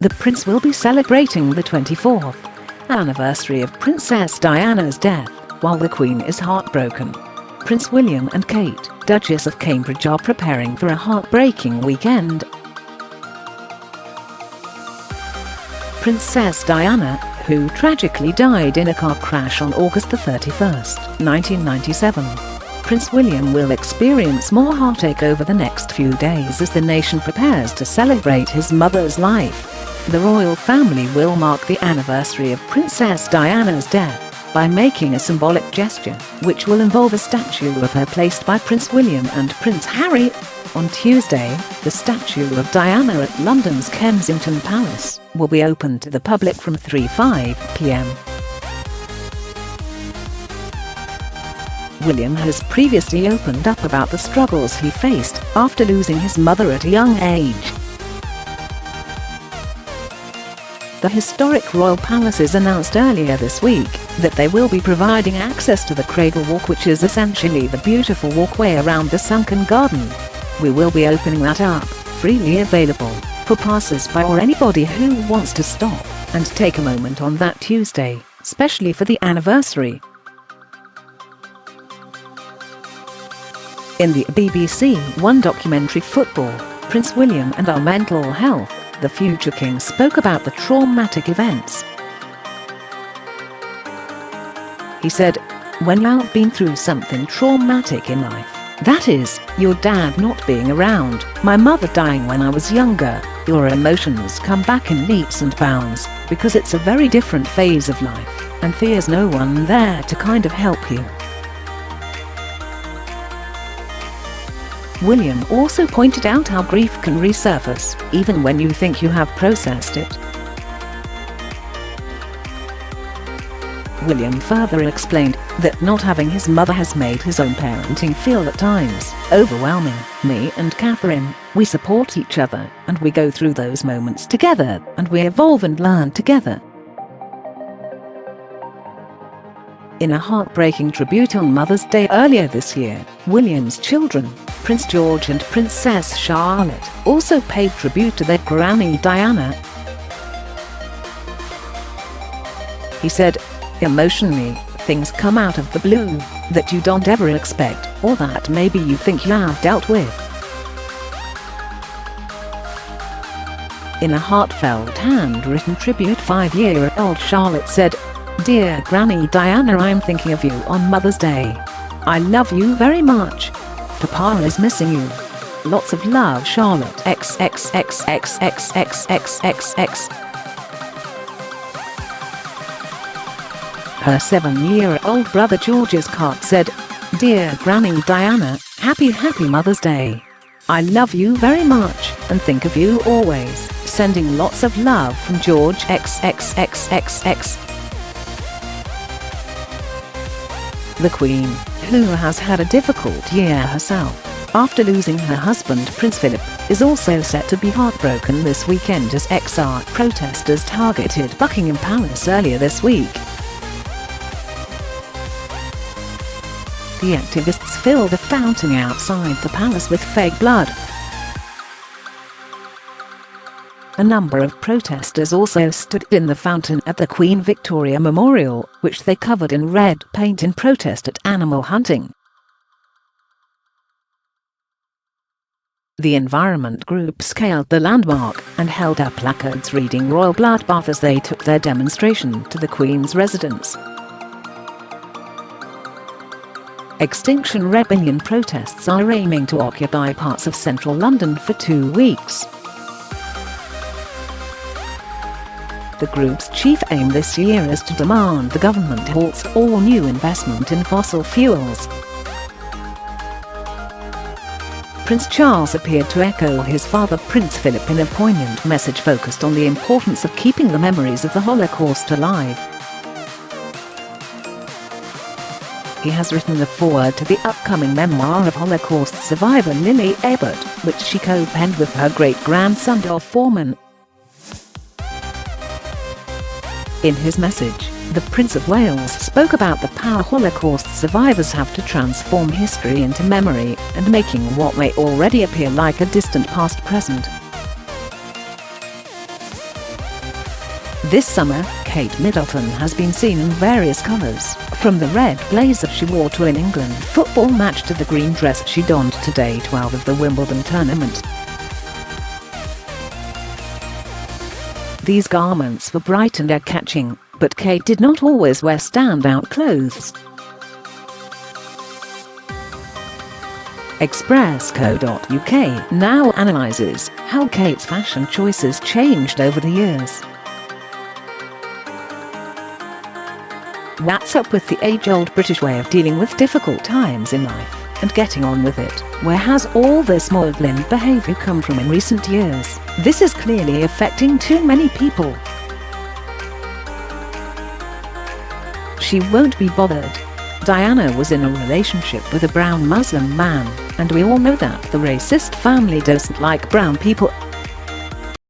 The prince will be celebrating the 24th anniversary of Princess Diana's death, while the Queen is heartbroken. Prince William and Kate, Duchess of Cambridge, are preparing for a heartbreaking weekend. Princess Diana, who tragically died in a car crash on August 31, 1997. Prince William will experience more heartache over the next few days as the nation prepares to celebrate his mother's life. The royal family will mark the anniversary of Princess Diana's death by making a symbolic gesture, which will involve a statue of her placed by Prince William and Prince Harry. On Tuesday, the statue of Diana at London's Kensington Palace will be open to the public from 3:05 p.m. William has previously opened up about the struggles he faced after losing his mother at a young age. The historic royal palaces announced earlier this week that they will be providing access to the Cradle Walk, which is essentially the beautiful walkway around the sunken garden. We will be opening that up, freely available, for passers-by or anybody who wants to stop and take a moment on that Tuesday, especially for the anniversary. In the BBC One documentary Football, Prince William and Our Mental Health, the future king spoke about the traumatic events. He said, "When you've been through something traumatic in life, that is, your dad not being around, my mother dying when I was younger, your emotions come back in leaps and bounds, because it's a very different phase of life, and there's no one there to kind of help you." William also pointed out how grief can resurface, even when you think you have processed it. William further explained that not having his mother has made his own parenting feel at times overwhelming. "Me and Catherine, we support each other, and we go through those moments together, and we evolve and learn together." In a heartbreaking tribute on Mother's Day earlier this year, William's children, Prince George and Princess Charlotte, also paid tribute to their granny Diana. He said, "Emotionally, things come out of the blue that you don't ever expect, or that maybe you think you have dealt with." In a heartfelt handwritten tribute, 5-year-old Charlotte said, "Dear Granny Diana, I'm thinking of you on Mother's Day. I love you very much. Papa is missing you. Lots of love, Charlotte XXXXXXXXXX." Her 7-year-old brother George's card said, "Dear Granny Diana, happy Mother's Day. I love you very much and think of you always. Sending lots of love from George XXXXXX." The Queen, who has had a difficult year herself after losing her husband Prince Philip, is also set to be heartbroken this weekend as ex-art protesters targeted Buckingham Palace earlier this week. The activists filled a fountain outside the palace with fake blood. A number of protesters also stood in the fountain at the Queen Victoria Memorial, which they covered in red paint in protest at animal hunting. The environment group scaled the landmark and held up placards reading "Royal Bloodbath" as they took their demonstration to the Queen's residence. Extinction Rebellion protests are aiming to occupy parts of central London for 2 weeks. The group's chief aim this year is to demand the government halts all new investment in fossil fuels. Prince Charles appeared to echo his father Prince Philip in a poignant message focused on the importance of keeping the memories of the Holocaust alive. He has written the foreword to the upcoming memoir of Holocaust survivor Lily Ebert, which she co-penned with her great-grandson Dolph Foreman. In his message, the Prince of Wales spoke about the power Holocaust survivors have to transform history into memory and making what may already appear like a distant past present. This summer, Kate Middleton has been seen in various colours, from the red blazer she wore to an England football match to the green dress she donned to day 12 of the Wimbledon tournament. These garments were bright and eye-catching, but Kate did not always wear standout clothes. Express.co.uk now analyses how Kate's fashion choices changed over the years. What's up with the age-old British way of dealing with difficult times in life and getting on with it? Where has all this maudlin behaviour come from in recent years? This is clearly affecting too many people. She won't be bothered. Diana was in a relationship with a brown Muslim man, and we all know that the racist family doesn't like brown people.